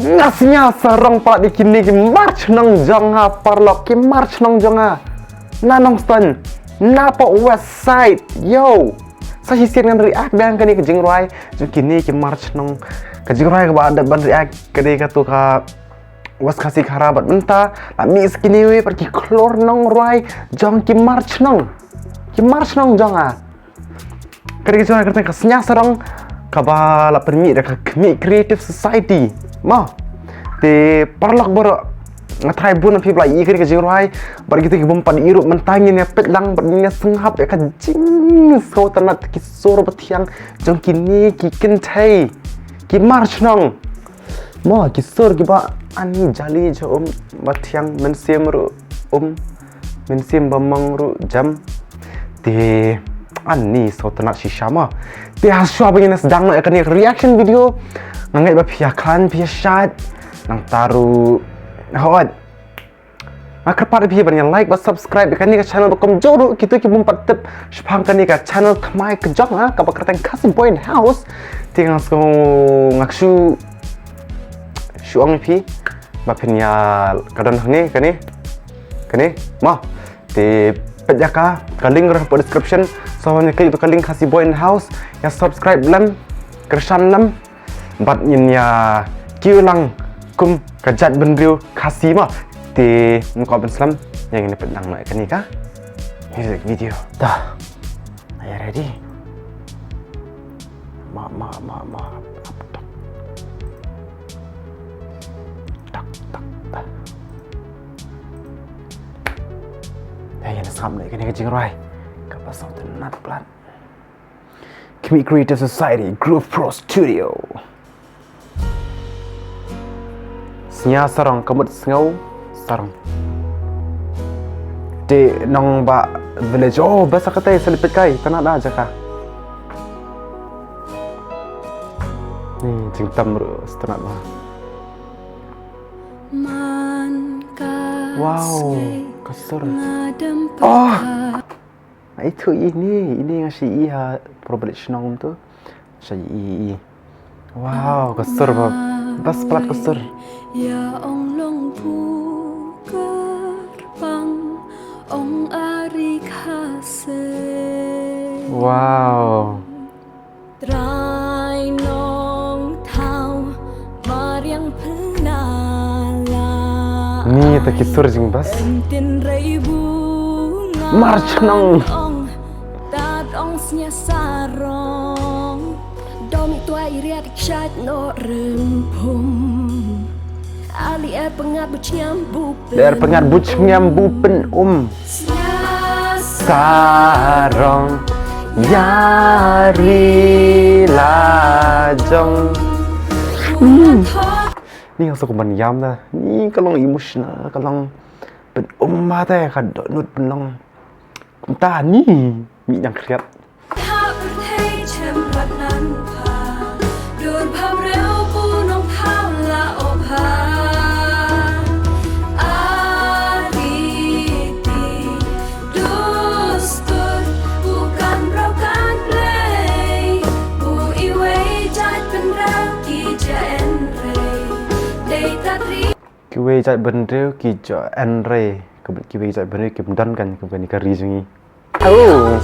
ngasnya serong pak di kini ki march nong jonga parlok ki march nong jonga nanong ston napa west side yo sa hisir ngan react dan kani ke jingrai jo kini ki march nong ke jingrai ka ba ada ban react kade ka tu ka was kasih harabat menta la mi skini we pergi klor nong rai jong ki march nong jonga kade ki jonga kata kasnya serong ka la permi da ka creative society ma te parlok boro ngatrai bun na pibla i kiri ka jingrai bar gitu ki bompa di irup mentangin ya pet lang bernya senghap ya ka jing so tanat ki soro betiang jong kini ki kentai ki march nong ma ki sor ki ba ani jali jo betiang mensim ru mensim bamang ru jam te ani so tanat shisha ma te haswa begini sedang nak kani reaction video ngangai ba pia klan pia shot nang taru hot maka pada pia banyak like ba subscribe kani ka channel bakom joru kitu ki bum patep shpang kani ka channel kmai ke jong ha ka bakratan kasih point house tingang so ngaksu shuang pi ba penya kadon ni kani ma te pejaka kaling ra po description so nya klik ka link kasih point house ya subscribe lam kersan lam bat nyin ya kiulang kum kajat benriu kasih ma te muka Islam yang ini pedang nak kan nikah music video dah are ready ma tak yang sam nak kan jing rai ka pasang tenat plan Kimi Creative Society Groove Pro Studio Snya sarang kamut sengau sarang di nong ba village oh basa katay selipit kay tanah dah aja kah nih cingtam terus tanah bah wow kasar oh itu ini ngasih iya probability nong tu saya wow kasar bah bas pelat kasar Ya Ong Long Pu Gerbang Ong Ari Kase wow Trai Nong Tau Mariang Penala ni tak kisur jing bas Entin Reibu march nong Ong Tat Ong Snya Sarong Domi Tua Iriat Ikshat No Rempum Ali pengat bucnyambu pen sarong yari lajong ni yang suka menyam dah ni kalau emosional kalau pen mata ya kan nut penong entah ni mi yang kriat kiwe jat bendeu ki jo enre kiwe jat bendeu ki bendan kan ki ni kari jungi oh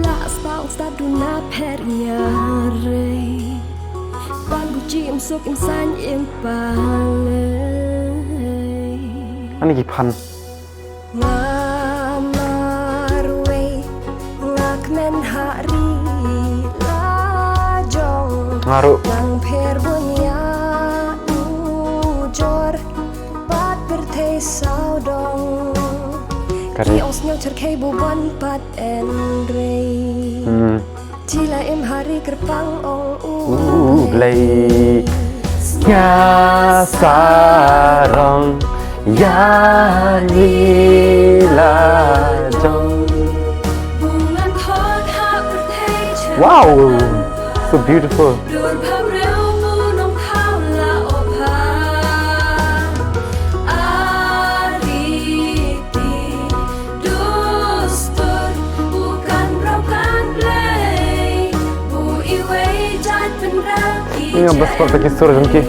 la spau sta duna periare ban buci imsuk imsan impale ani ki pan ngamarwe ngakmen hari lajong ngaru Kari osnyong cerkei buban pat enrei Cila em hari kerpang ong blei Nya sarong yani lajong Wow, so beautiful Penra Ini best part lagi sur jengki.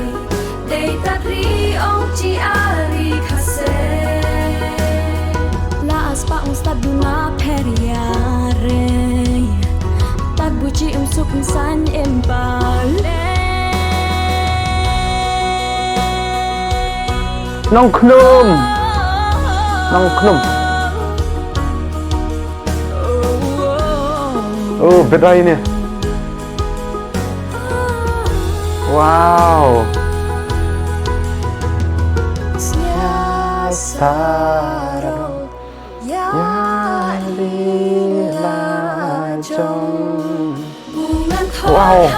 La aspa un staduna periare Tad buci suk san empale Nong knum. Oh, beda ini. Wow. Saro ya lilajong Bungan Wow.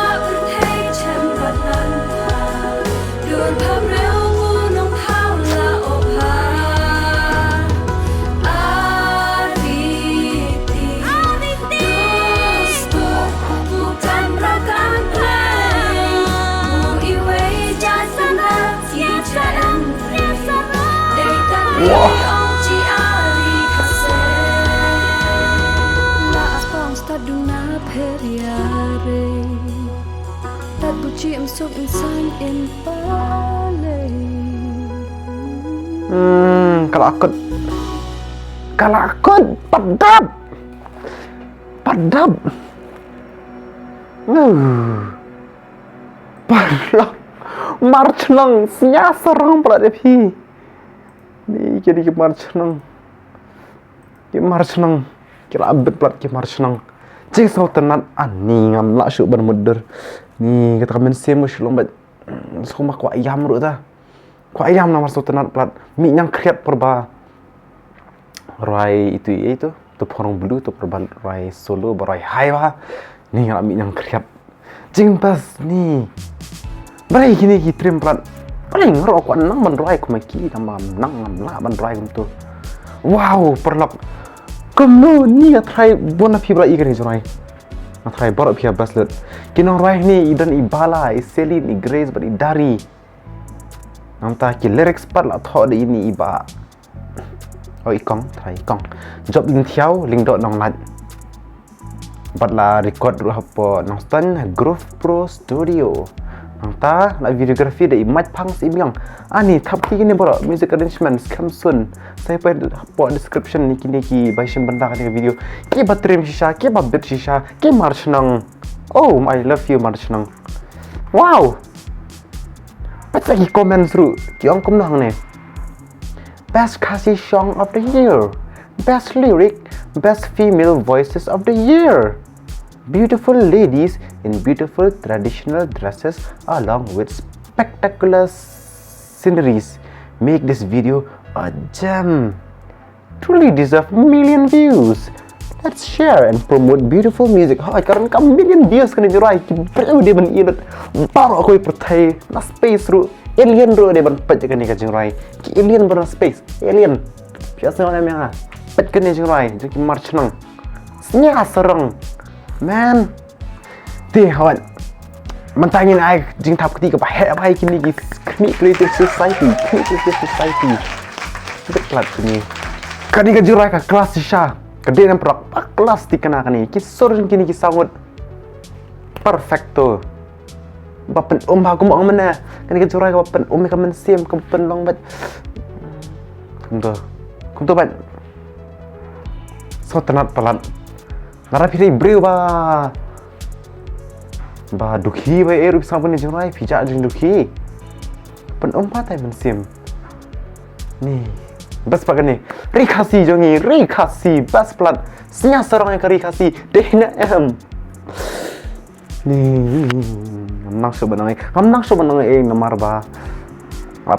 Wah. La aspang staduna periare Tad buci suk san empale Kalau akut padap. Padap. March nang sia serang pula dia pi. Ni jadi ke march nang. Kira abet pula ke march nang. Cik sau tenat ani ngam la syuk ban muder. Ni kata kamen sem syulong bat. Suma ku ayam ru ta. Ku ayam na masuk tenat plat. Mi nyang kriat perba. Rai itu tu porong blue tu perba rai solo barai hai ba. Ni ngam mi nyang kriat. Jing pas ni. Barai gini ki trim plat. Paling ngerok aku nang ban rai ku maki tambah nang ngam la ban rai tu. Wow, perlak. Kamu ni try bona pi bra ikan ni rai. Na try baru pi baslet. Kinong rai ni idan ibala, iselin, igrace bat idari. Nanta ki lyrics pat la tho de ini iba. Oh ikong, try ikong. Job ling thiau, ling dot nong lat. Bat la record ru hapo nong stan Groove Pro Studio. Nanta la videografi de image pang simyang. Ani thap ki ni bro music arrangement scam sun. Saya pada hapo description ni kini ki baishan benda kan video. Ki ba trim shisha, ki ba bit shisha, ki march nang. Oh, I love you march nang. Wow. Baca lagi komen seru. Ki ong kom nang ni. Best Kasi Song of the Year, Best Lyric, Best Female Voices of the Year. Beautiful ladies in beautiful traditional dresses along with spectacular sceneries make this video a gem. Truly deserve million views. Let's share and promote beautiful music. Hai, karena kamu million views kan jurai. Baru dia ban inat. Baru aku pertai na space ru. Alien ru dia ban pet kan ni kan jurai. Ki alien ber space. Alien. Biasa orang yang pet kan ni jurai. Jadi march nang. Senya serang. Man. Teh hawan. Mentangin ai jing tap ketiga bahaya bahaya kini creative society. Betul ni. Kani ka jurai ka kelas sisha. Kade nan prak kelas dikenakan ni. Ki sorun kini ki sangat perfecto. Bapen aku mau mana? Kani ka jurai ka bapen ka men sim ka bapen long bat. Kumto bat. So tenat pelan. Nara pilih breu ba dukhi ba eru sabun ni jurai pijak jing dukhi. Pen patai men sim. Ni bas pakai ni rikasi jongi rikasi bas pelat senya serang yang rikasi dehna ni nang sebenarnya nomor ba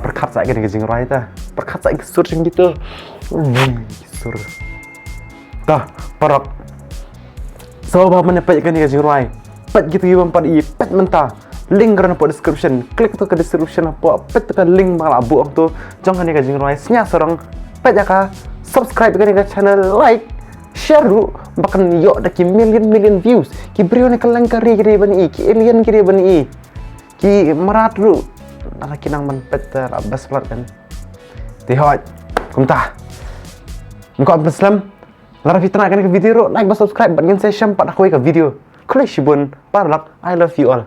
perkat saya kena jing rai ta perkat saya sur jing gitu sur dah parap so ba menepet kan jing rai pet gitu ibam pad i pet mentah link kerana po description klik tu ke description apa pet tu kan link bang abu tu jangan ni kajing rai senya serang pet jaka subscribe kan ni channel like share ru bahkan yo daki million views ki brio ni kalang kari kiri bani ki alien kiri bani ki merat ru ala kinang man pet abas plat kan tihot kumta engkau Islam lara fitnah kan ke video like subscribe bangin saya syampat aku ke video Kleshibun, parlak, I love you all.